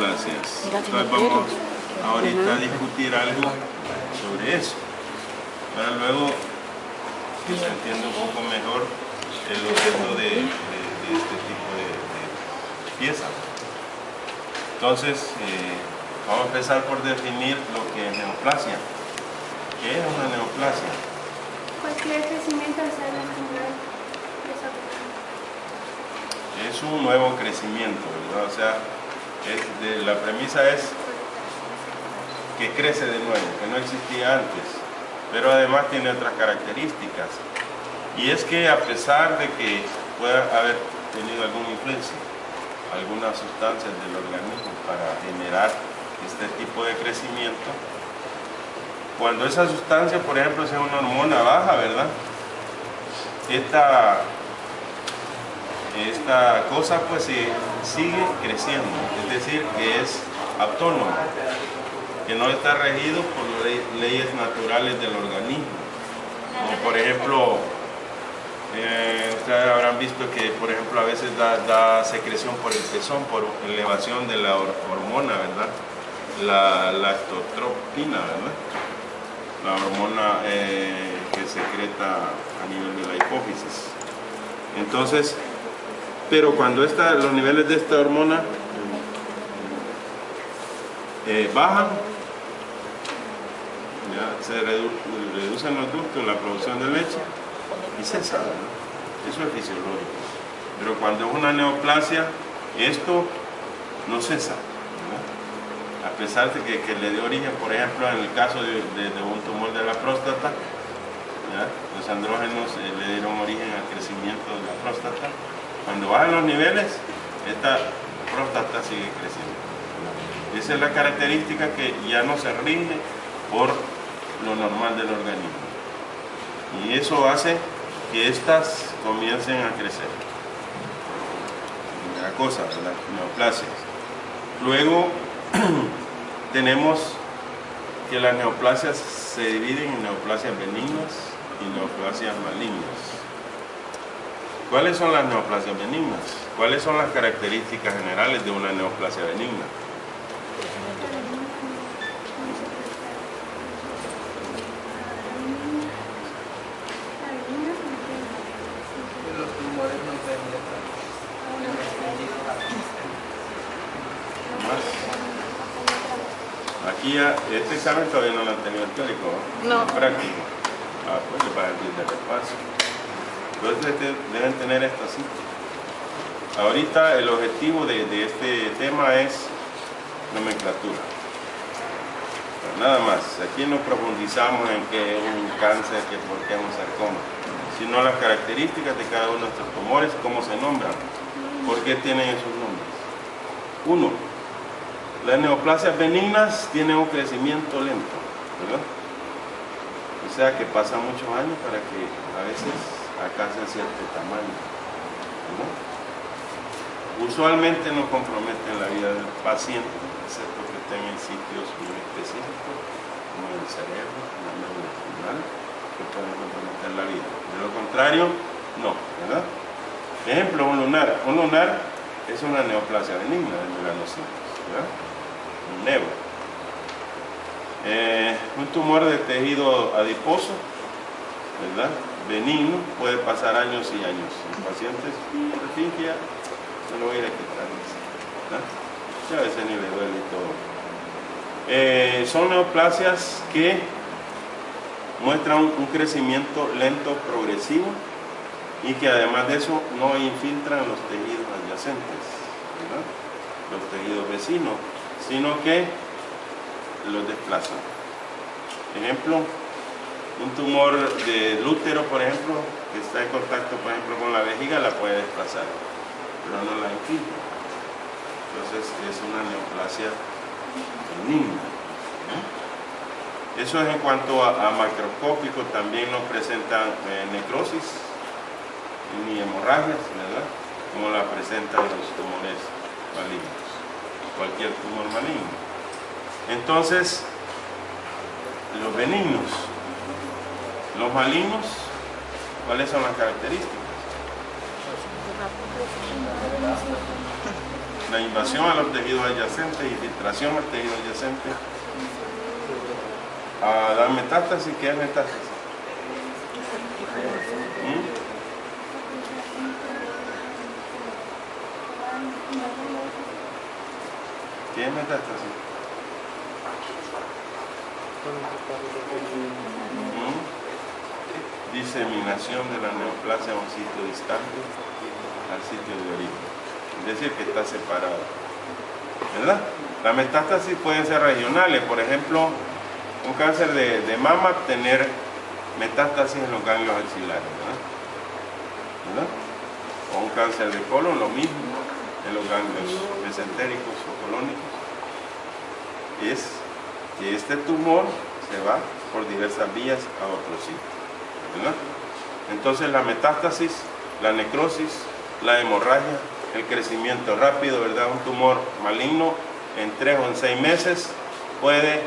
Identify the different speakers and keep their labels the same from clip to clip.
Speaker 1: neoplasias. Entonces vamos ahorita a discutir algo sobre eso. Para luego que se entienda un poco mejor el objeto de este tipo de pieza. Entonces, vamos a empezar por definir lo que es neoplasia. ¿Qué es una neoplasia?
Speaker 2: Cualquier crecimiento al ser natural.
Speaker 1: Es un nuevo crecimiento, ¿verdad? O sea, la premisa es que crece de nuevo, que no existía antes, pero además tiene otras características. Y es que a pesar de que pueda haber tenido alguna influencia, algunas sustancias del organismo para generar este tipo de crecimiento, cuando esa sustancia, por ejemplo, sea una hormona baja, ¿verdad? Esta cosa pues sigue creciendo, es decir, que es autónoma, que no está regido por leyes naturales del organismo. Como por ejemplo, ustedes habrán visto que por ejemplo a veces da secreción por el pezón por elevación de la hormona, ¿verdad? La lactotropina, ¿verdad? La hormona que secreta a nivel de la hipófisis. Entonces, pero cuando los niveles de esta hormona bajan, ya se reducen los ductos, la producción de leche y cesa, ¿no? Eso es fisiológico. Pero cuando es una neoplasia, esto no cesa, ¿no? A pesar de que le dio origen, por ejemplo, en el caso de un tumor de la próstata, ¿ya? Los andrógenos le dieron origen al crecimiento de la próstata. Cuando bajan los niveles, esta próstata sigue creciendo, ¿no? Esa es la característica que ya no se rige por lo normal del organismo. Y eso hace que estas comiencen a crecer. Primera cosa, las neoplasias. Luego tenemos que las neoplasias se dividen en neoplasias benignas y neoplasias malignas. ¿Cuáles son las neoplasias benignas? ¿Cuáles son las características generales de una neoplasia benigna? Aquí este examen todavía no lo han tenido el teórico, ¿no? Práctico. Pues le va a decir del espacio. Entonces deben tener esto así. Ahorita el objetivo de este tema es nomenclatura. Pero nada más, aquí no profundizamos en qué es un cáncer, que por qué es un sarcoma, sino las características de cada uno de estos tumores, cómo se nombran, por qué tienen esos nombres. 1. Las neoplasias benignas tienen un crecimiento lento, ¿verdad? O sea que pasan muchos años para que a veces alcancen cierto tamaño, ¿verdad? Usualmente no comprometen la vida del paciente, excepto que estén en sitios muy específicos, como en el cerebro, en la médula espinal, que pueden comprometer la vida. De lo contrario, no, ¿verdad? Ejemplo, un lunar. Un lunar es una neoplasia benigna del melanocitos, ¿verdad? Un nevo. Un tumor de tejido adiposo, ¿verdad? Benigno, puede pasar años y años. En pacientes, al fin que ya se lo voy a ir a quitar, ¿verdad? Ya a veces ni le duele y todo. Son neoplasias que muestran un crecimiento lento progresivo y que además de eso no infiltran los tejidos adyacentes, ¿verdad? Los tejidos vecinos, sino que los desplazan. Ejemplo, un tumor del útero, por ejemplo, que está en contacto, por ejemplo, con la vejiga, la puede desplazar, pero no la infiltra. Entonces es una neoplasia benigna. Eso es en cuanto a macroscópico. También no presentan necrosis ni hemorragias, ¿verdad? Como la presentan los tumores malignos, cualquier tumor maligno. Entonces, los benignos, los malignos, ¿cuáles son las características? La invasión a los tejidos adyacentes, infiltración al tejido adyacente. La metástasis, ¿qué es metástasis? ¿Qué es metástasis? Diseminación de la neoplasia a un sitio distante al sitio de origen, es decir, que está separado, ¿verdad? Las metástasis pueden ser regionales, por ejemplo, un cáncer de mama, tener metástasis en los ganglios axilares, ¿verdad? O un cáncer de colon, lo mismo, en los ganglios mesentéricos o colónicos. Es que este tumor se va por diversas vías a otro sitio, ¿verdad? Entonces la metástasis, la necrosis, la hemorragia, el crecimiento rápido, ¿verdad? Un tumor maligno en 3 o en 6 meses puede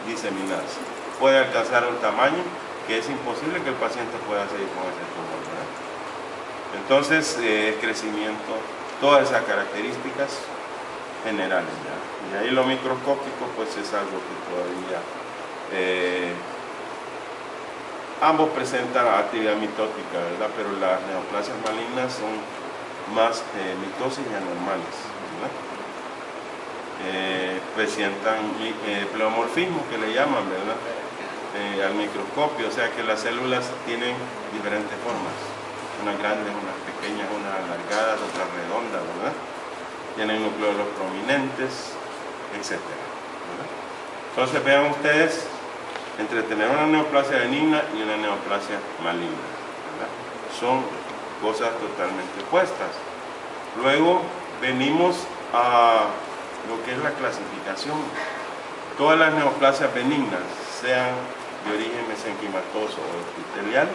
Speaker 1: diseminarse, puede alcanzar un tamaño que es imposible que el paciente pueda seguir con ese tumor, ¿verdad? Entonces, crecimiento, todas esas características generales, ¿ya? Y ahí lo microscópico pues es algo que todavía ambos presentan actividad mitótica, ¿verdad? Pero las neoplasias malignas son más mitosis y anormales, ¿verdad? Presentan pleomorfismo, que le llaman, ¿verdad? Al microscopio, o sea que las células tienen diferentes formas, unas grandes, unas pequeñas, unas alargadas, otras redondas, ¿verdad? Tienen nucleolos prominentes, etc. ¿verdad? Entonces vean ustedes, entre tener una neoplasia benigna y una neoplasia maligna, ¿verdad? Son cosas totalmente opuestas. Luego venimos a lo que es la clasificación. Todas las neoplasias benignas, sean de origen mesenquimatoso o epitelial,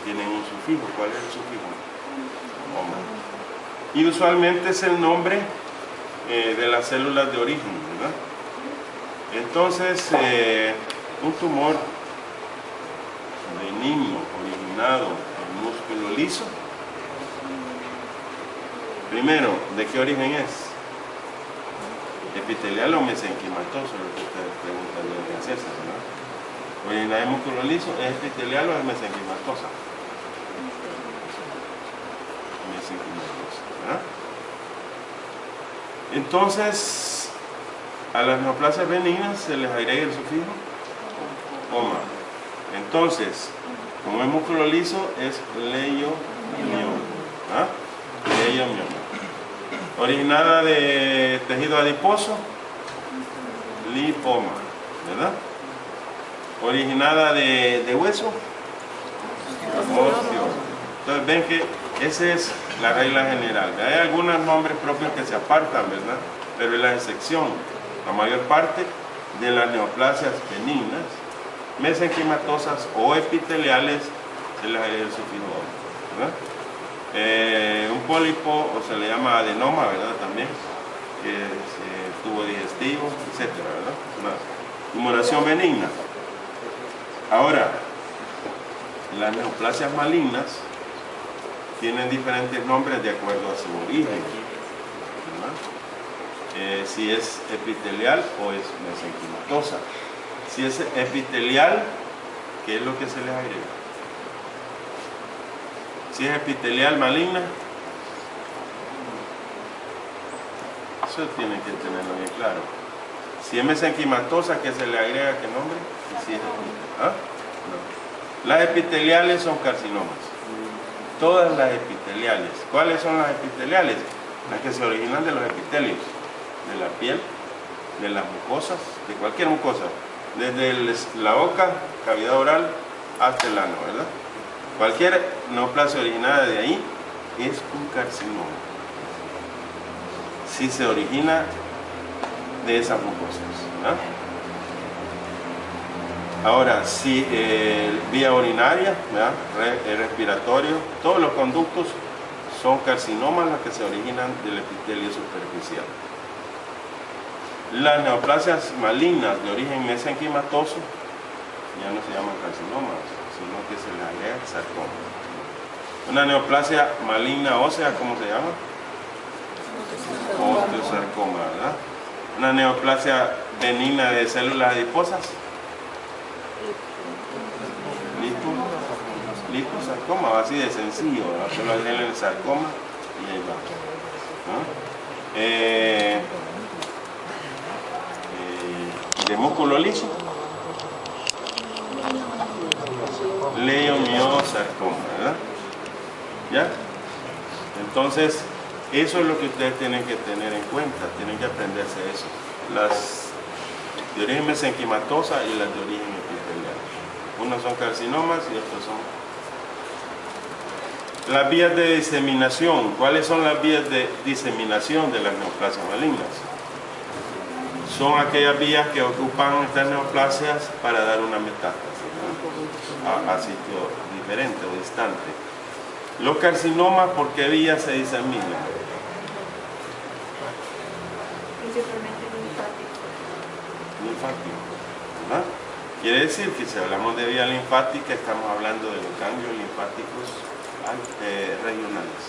Speaker 1: tienen un sufijo. ¿Cuál es el sufijo? Oma. Y usualmente es el nombre de las células de origen, ¿verdad? Entonces, un tumor benigno originado en músculo liso, primero, ¿de qué origen es? ¿Epitelial o mesenquimatoso? Lo que ustedes preguntan de César, ¿verdad? Originada en músculo liso, ¿es epitelial o es mesenquimatosa? Mesenquimatosa, ¿verdad? Entonces, a las neoplasias benignas se les agrega el sufijo oma. Entonces, como es músculo liso, es leiomioma. ¿Ah? Leiomioma. Originada de tejido adiposo, lipoma, ¿verdad? Originada de hueso, osteoma. Entonces ven que esa es la regla general. Hay algunos nombres propios que se apartan, ¿verdad? Pero es la excepción. La mayor parte de las neoplasias benignas, mesenquimatosas o epiteliales, se les agrega el sufijo oma, ¿verdad? Un pólipo, o se le llama adenoma, ¿verdad? También, que es tubo digestivo, etc., ¿verdad? Una tumoración benigna. Ahora, las neoplasias malignas tienen diferentes nombres de acuerdo a su origen, ¿verdad? Si es epitelial o es mesenquimatosa. Si es epitelial, ¿qué es lo que se les agrega? Si es epitelial maligna, eso tiene que tenerlo bien claro. Si es mesenquimatosa, ¿qué se le agrega? ¿Qué nombre? Y si es, ¿ah? No. Las epiteliales son carcinomas. Todas las epiteliales. ¿Cuáles son las epiteliales? Las que se originan de los epitelios, de la piel, de las mucosas, de cualquier mucosa, desde la boca, cavidad oral, hasta el ano, ¿verdad? Cualquier neoplasia originada de ahí es un carcinoma, si se origina de esas mucosas, ¿verdad? Ahora, si vía urinaria, ¿verdad? Respiratorio, todos los conductos son carcinomas los que se originan del epitelio superficial. Las neoplasias malignas de origen mesenquimatoso ya no se llaman carcinomas, sino que se les agrega sarcoma. Una neoplasia maligna ósea, ¿cómo se llama? Osteosarcoma, ¿verdad? Una neoplasia benigna de células adiposas. Liposarcoma, así de sencillo, ¿verdad? Solo hay el sarcoma y ahí va, ¿no? De músculo liso, leiomyosarcoma, ¿verdad? ¿Ya? Entonces, eso es lo que ustedes tienen que tener en cuenta, tienen que aprenderse eso. Las de origen mesenquimatosa y las de origen epitelial. Unos son carcinomas y otros son... Las vías de diseminación. ¿Cuáles son las vías de diseminación de las neoplasias malignas? Son aquellas vías que ocupan estas neoplasias para dar una metástasis, ¿no? a sitio diferente o distante. Los carcinomas, ¿por qué vías se diseminan?
Speaker 2: Principalmente
Speaker 1: linfático, ¿verdad? Quiere decir que si hablamos de vía linfática, estamos hablando de los ganglios linfáticos regionales.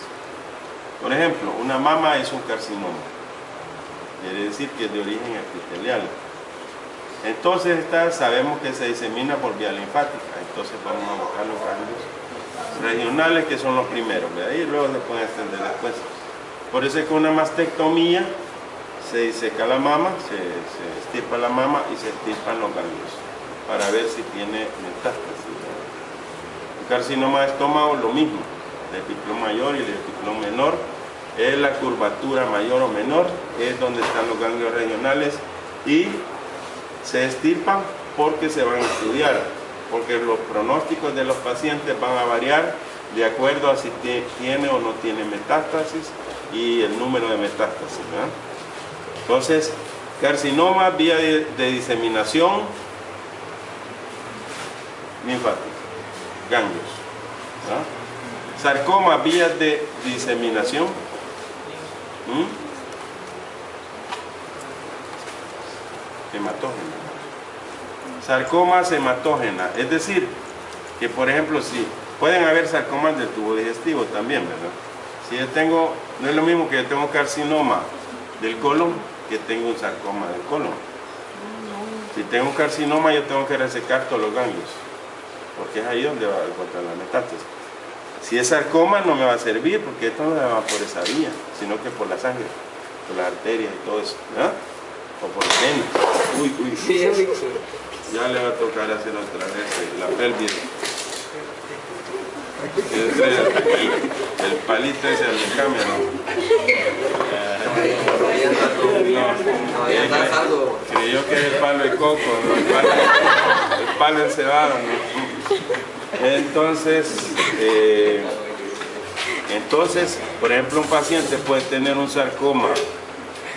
Speaker 1: Por ejemplo, una mama es un carcinoma, quiere decir que es de origen epitelial. Entonces sabemos que se disemina por vía linfática, entonces vamos a buscar los ganglios regionales, que son los primeros, ¿verdad? Y luego se pueden extender después. Por eso es que una mastectomía se diseca la mama, se estirpa la mama y se estirpan los ganglios para ver si tiene metástasis. El carcinoma de estómago, lo mismo, el epiplón mayor y el epiplón menor, es la curvatura mayor o menor, es donde están los ganglios regionales y se estirpan porque se van a estudiar, porque los pronósticos de los pacientes van a variar de acuerdo a si tiene o no tiene metástasis y el número de metástasis, ¿verdad? Entonces, carcinoma, vía de diseminación linfática, ganglios, ¿verdad? Sarcoma, vías de diseminación, hematógena. Sarcomas hematógena, es decir, que por ejemplo, si pueden haber sarcomas del tubo digestivo también, ¿verdad? Si yo tengo, no es lo mismo que yo tengo carcinoma del colon que tengo un sarcoma del colon. Si tengo un carcinoma, yo tengo que resecar todos los ganglios, porque es ahí donde va a encontrar la metástasis. Si es sarcoma, no me va a servir, porque esto no va por esa vía, sino que por la sangre, por las arterias y todo eso, ¿verdad? O por los venas. Uy. Ya le va a tocar hacer otra vez la pelvis. El palito ese al cambio, ¿no? Creyó que es el palo de coco, ¿no? El palo encebado, ¿no? Entonces, por ejemplo, un paciente puede tener un sarcoma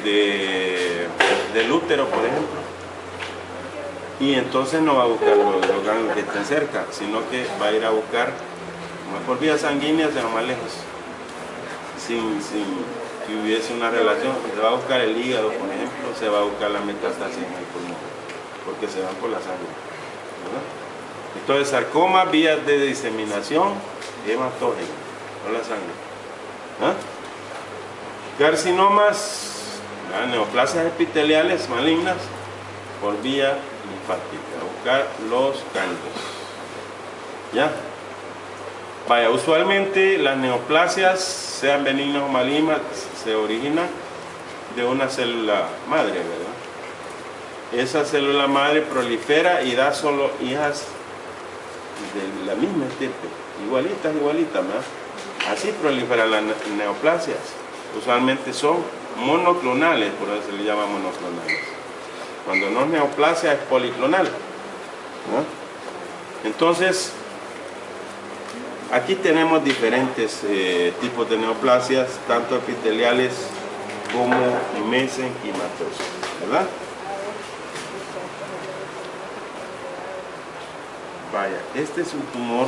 Speaker 1: del útero, por ejemplo, y entonces no va a buscar los ganglios que estén cerca, sino que va a ir a buscar, no por vía sanguínea, sino más lejos, sin que hubiese una relación. Se va a buscar el hígado, por ejemplo, se va a buscar la metástasis en el pulmón, porque se van por la sangre, ¿verdad? Entonces, sarcoma, vías de diseminación hematógena, por la sangre. Carcinomas, neoplasias epiteliales malignas por vía linfática, buscar los ganglios. ¿Ya? Vaya, usualmente las neoplasias, sean benignas o malignas, se originan de una célula madre, ¿verdad? Esa célula madre prolifera y da solo hijas de la misma estirpe, igualitas, ¿verdad? Así proliferan las neoplasias. Usualmente son monoclonales, por eso se le llama monoclonales. Cuando no es neoplasia, es policlonal, ¿no? Entonces, aquí tenemos diferentes tipos de neoplasias, tanto epiteliales como mesenquimatosas, ¿verdad? Vaya, este es un tumor